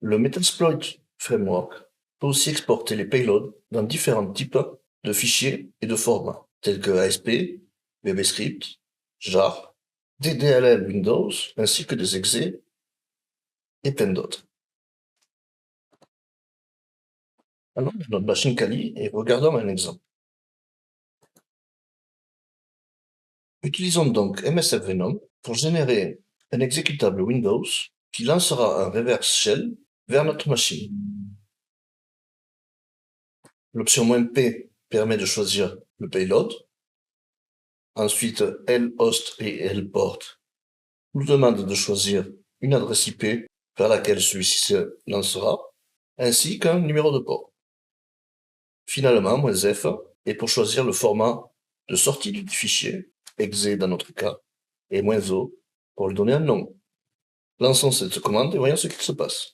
Le Metasploit Framework peut aussi exporter les payloads dans différents types de fichiers et de formats, tels que ASP, VBScript, JAR, DDLL Windows, ainsi que des exe et plein d'autres. Allons dans notre machine Kali et regardons un exemple. Utilisons donc MSF Venom pour générer un exécutable Windows qui lancera un reverse shell vers notre machine. L'option "-p" permet de choisir le payload. Ensuite, lhost et lport nous demandent de choisir une adresse IP vers laquelle celui-ci se lancera, ainsi qu'un numéro de port. Finalement, "-f est pour choisir le format de sortie du fichier, exe dans notre cas, et "-o pour lui donner un nom. Lançons cette commande et voyons ce qu'il se passe.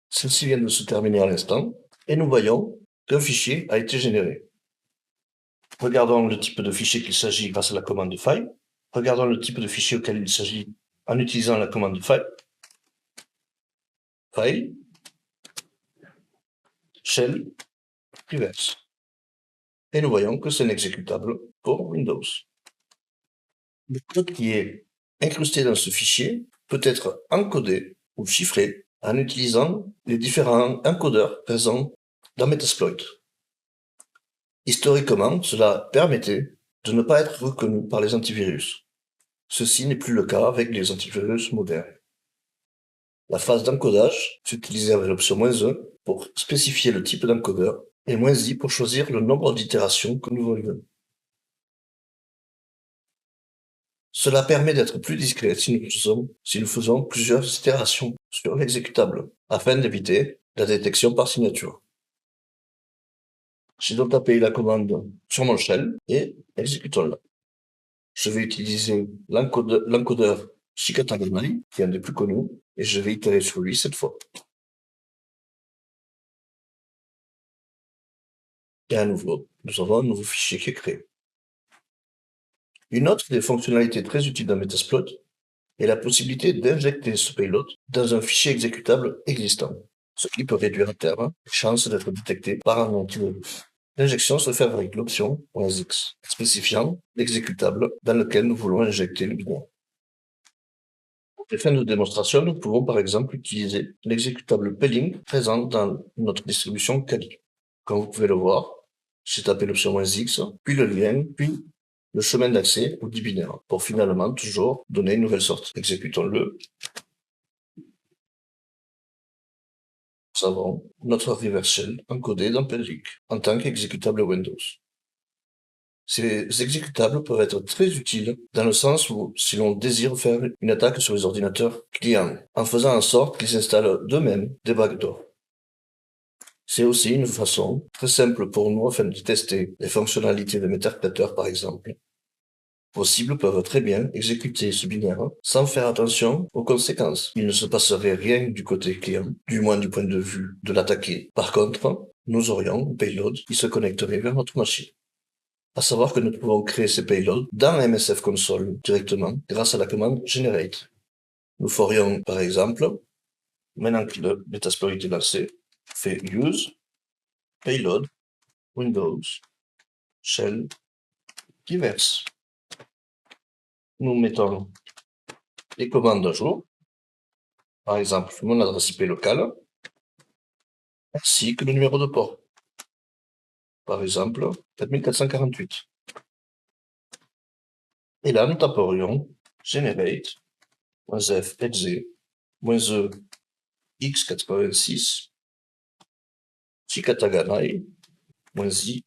Celle-ci vient de se terminer à l'instant, et nous voyons qu'un fichier a été généré. Regardons le type de fichier qu'il s'agit grâce à la commande file. Regardons le type de fichier auquel il s'agit en utilisant la commande file. File, shell, reverse. Et nous voyons que c'est un exécutable pour Windows. Le code qui est incrusté dans ce fichier peut être encodé ou chiffré en utilisant les différents encodeurs présents dans Metasploit. Historiquement, cela permettait de ne pas être reconnu par les antivirus. Ceci n'est plus le cas avec les antivirus modernes. La phase d'encodage s'utilisait avec l'option "-e" pour spécifier le type d'encodeur et "-i" pour choisir le nombre d'itérations que nous voulions. Cela permet d'être plus discret si nous faisons plusieurs itérations sur l'exécutable, afin d'éviter la détection par signature. J'ai donc tapé la commande sur mon shell et exécutons-la. Je vais utiliser l'encodeur Shikataganai, qui est un des plus connus, et je vais itérer sur lui cette fois. Et à nouveau, nous avons un nouveau fichier qui est créé. Une autre des fonctionnalités très utiles dans Metasploit est la possibilité d'injecter ce payload dans un fichier exécutable existant, ce qui peut réduire à terme les chances d'être détecté par un antivirus. L'injection se fait avec l'option "-x", spécifiant l'exécutable dans lequel nous voulons injecter le binaire. Pour les fins de démonstration, nous pouvons par exemple utiliser l'exécutable Pelling présent dans notre distribution Kali. Comme vous pouvez le voir, j'ai tapé l'option "-x", puis le lien, puis le chemin d'accès au dit binaire, pour finalement toujours donner une nouvelle sortie. Exécutons-le. Nous avons notre reverse shell encodé dans Pelling en tant qu'exécutable Windows. Ces exécutables peuvent être très utiles dans le sens où, si l'on désire faire une attaque sur les ordinateurs clients, en faisant en sorte qu'ils installent d'eux-mêmes des backdoors. C'est aussi une façon très simple pour nous afin de tester les fonctionnalités de Meterpreter par exemple. Vos cibles peuvent très bien exécuter ce binaire sans faire attention aux conséquences. Il ne se passerait rien du côté client, du moins du point de vue de l'attaqué. Par contre, nous aurions un payload qui se connecterait vers notre machine. À savoir que nous pouvons créer ces payloads dans MSF Console directement grâce à la commande generate. Nous ferions par exemple, maintenant que le Metasploit est lancé, fait use payload Windows shell reverse. Nous mettons les commandes à jour, par exemple mon adresse IP locale, ainsi que le numéro de port, par exemple 4448. Et là, nous taperions generate -f exe -e x86 Shikataganai -i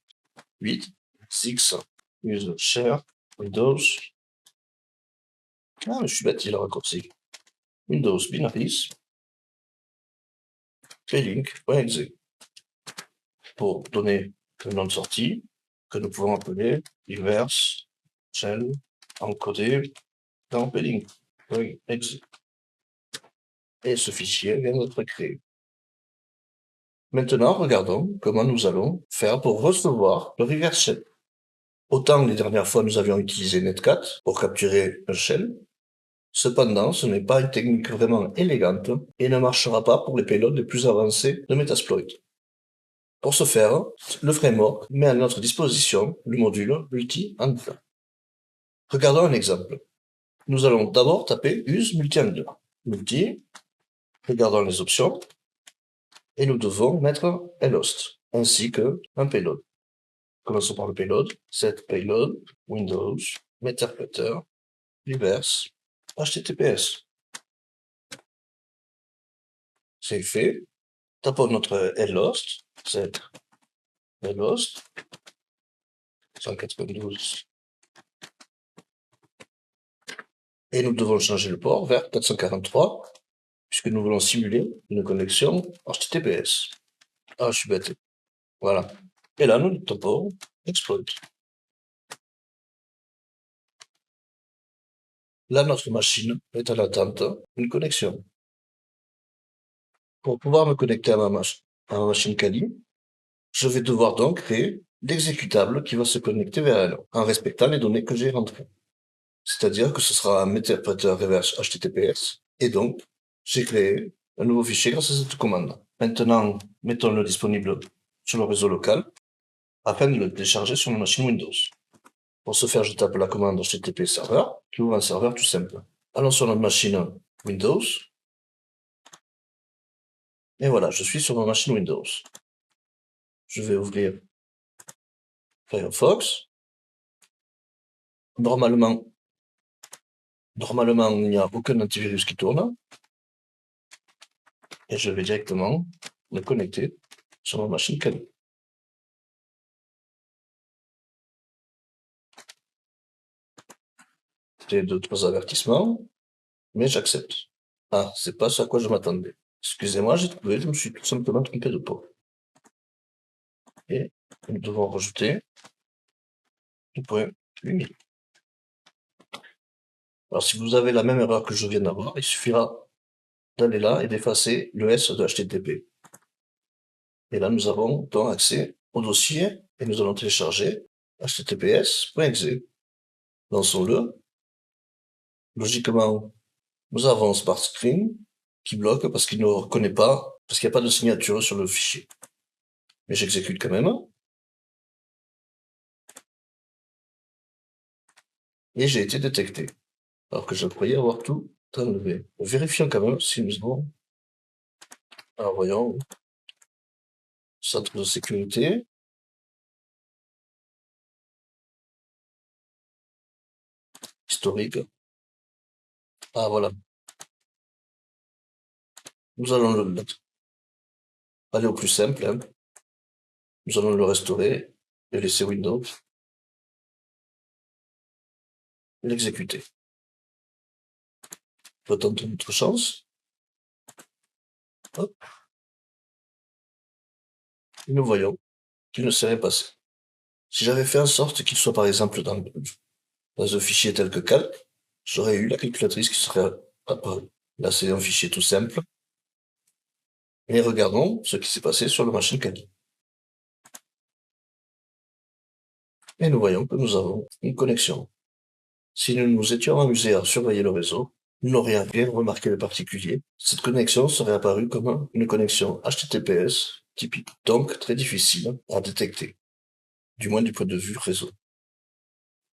8 6 use share Windows. Ah, je suis bête, il a raccourci. Windows binaries plink.exe pour donner le nom de sortie que nous pouvons appeler reverse shell encodé dans plink.exe. Et ce fichier vient d'être créé. Maintenant, regardons comment nous allons faire pour recevoir le reverse shell. Autant les dernières fois nous avions utilisé Netcat pour capturer un shell, Cependant, ce n'est pas une technique vraiment élégante et ne marchera pas pour les payloads les plus avancés de Metasploit. Pour ce faire, le framework met à notre disposition le module multi-handler. Regardons un exemple. Nous allons d'abord taper use multi-handler. Multi, regardons les options, et nous devons mettre lhost, ainsi que un payload. Commençons par le payload, set payload, Windows, Meterpreter, reverse, HTTPS. C'est fait. Tapons notre lhost, set lhost, 192. Et nous devons changer le port vers 443, puisque nous voulons simuler une connexion HTTPS. Ah, je suis bête. Voilà. Et là, nous tapons exploit. Là, notre machine est à l'attente d'une connexion. Pour pouvoir me connecter à ma machine Kali, je vais devoir donc créer l'exécutable qui va se connecter vers elle, en respectant les données que j'ai rentrées. C'est-à-dire que ce sera un interpréteur reverse HTTPS, et donc, j'ai créé un nouveau fichier grâce à cette commande. Maintenant, mettons-le disponible sur le réseau local, afin de le télécharger sur ma machine Windows. Pour ce faire, je tape la commande HTTP server, qui ouvre un serveur tout simple. Allons sur notre machine Windows, et voilà, je suis sur ma machine Windows. Je vais ouvrir Firefox. Normalement, il n'y a aucun antivirus qui tourne. Et je vais directement me connecter sur ma machine Kali. J'ai 2-3 avertissements, mais j'accepte. Ah, c'est pas ce à quoi je m'attendais. Excusez-moi, j'ai trouvé, je me suis tout simplement trompé de port. Et nous devons rajouter le point 8000. Alors, si vous avez la même erreur que je viens d'avoir, il suffira d'aller là et d'effacer le S de HTTP. Et là, nous avons donc accès au dossier et nous allons télécharger https.exe. Lançons-le. Logiquement, nous avons Spark Screen qui bloque parce qu'il ne reconnaît pas, parce qu'il n'y a pas de signature sur le fichier. Mais j'exécute quand même. Et j'ai été détecté. Alors que je croyais avoir tout enlevé. Vérifions quand même si nous avons. Alors voyons. Centre de sécurité. Historique. Ah voilà. Nous allons aller au plus simple. Hein. Nous allons le restaurer et laisser Windows l'exécuter. On va tenter notre chance. Hop. Et nous voyons qu'il ne s'est rien passé. Si j'avais fait en sorte qu'il soit par exemple dans un fichier tel que calc, j'aurais eu la calculatrice qui serait apparue. Là, c'est un fichier tout simple. Et regardons ce qui s'est passé sur le machine Kali. Et nous voyons que nous avons une connexion. Si nous nous étions amusés à surveiller le réseau, nous n'aurions rien remarqué de particulier. Cette connexion serait apparue comme une connexion HTTPS typique, donc très difficile à détecter, du moins du point de vue réseau.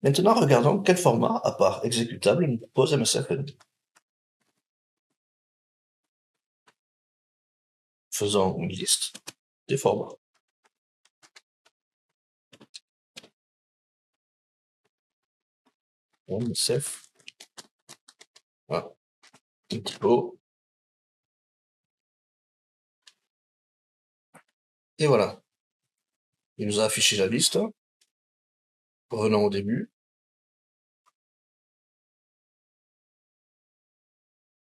Maintenant, regardons quel format, à part exécutable, nous propose MSFN. Faisons une liste des formats. MSF. Voilà. Un typo. Et voilà. Il nous a affiché la liste. Revenons au début.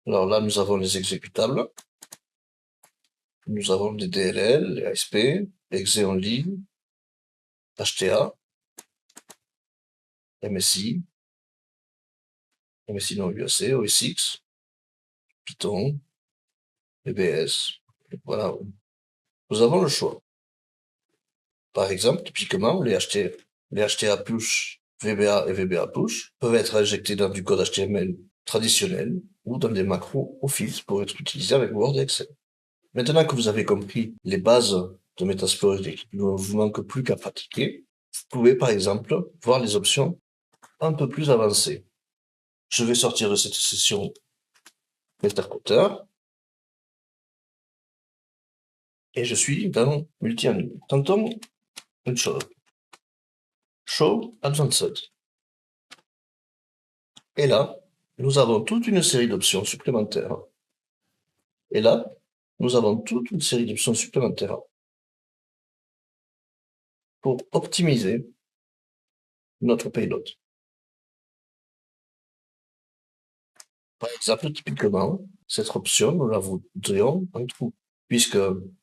Alors là, nous avons les exécutables. Nous avons les DLL, les ASP, exe en ligne, HTA, MSI, MSI non UAC, OSX, Python, EBS. Voilà. Nous avons le choix. Par exemple, typiquement, les HTA push, VBA et VBA push peuvent être injectés dans du code HTML traditionnels ou dans des macros Office pour être utilisés avec Word et Excel. Maintenant que vous avez compris les bases de Metasploit et qu'il ne vous manque plus qu'à pratiquer, vous pouvez par exemple voir les options un peu plus avancées. Je vais sortir de cette session Interpréteur et je suis dans Multi-Anime. Tentons une chose. Show Advanced. Et là, nous avons toute une série d'options supplémentaires. Et là, nous avons toute une série d'options supplémentaires pour optimiser notre payload. Par exemple, typiquement, cette option, nous la voudrions en true, puisque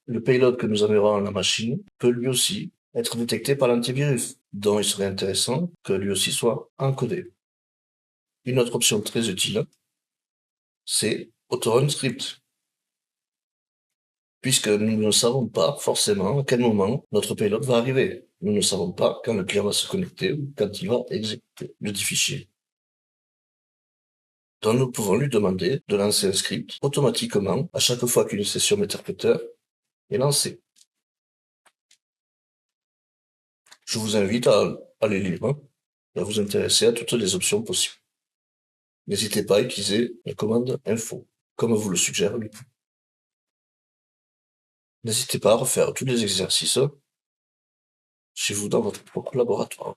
le payload que nous enverrons à la machine peut lui aussi être détecté par l'antivirus, dont il serait intéressant que lui aussi soit encodé. Une autre option très utile, c'est Autorun Script, puisque nous ne savons pas forcément à quel moment notre payload va arriver. Nous ne savons pas quand le client va se connecter ou quand il va exécuter le fichier. Donc nous pouvons lui demander de lancer un script automatiquement à chaque fois qu'une session Interpréteur est lancée. Je vous invite à les lire et à vous intéresser à toutes les options possibles. N'hésitez pas à utiliser la commande info, comme vous le suggère lui. N'hésitez pas à refaire tous les exercices chez vous dans votre propre laboratoire.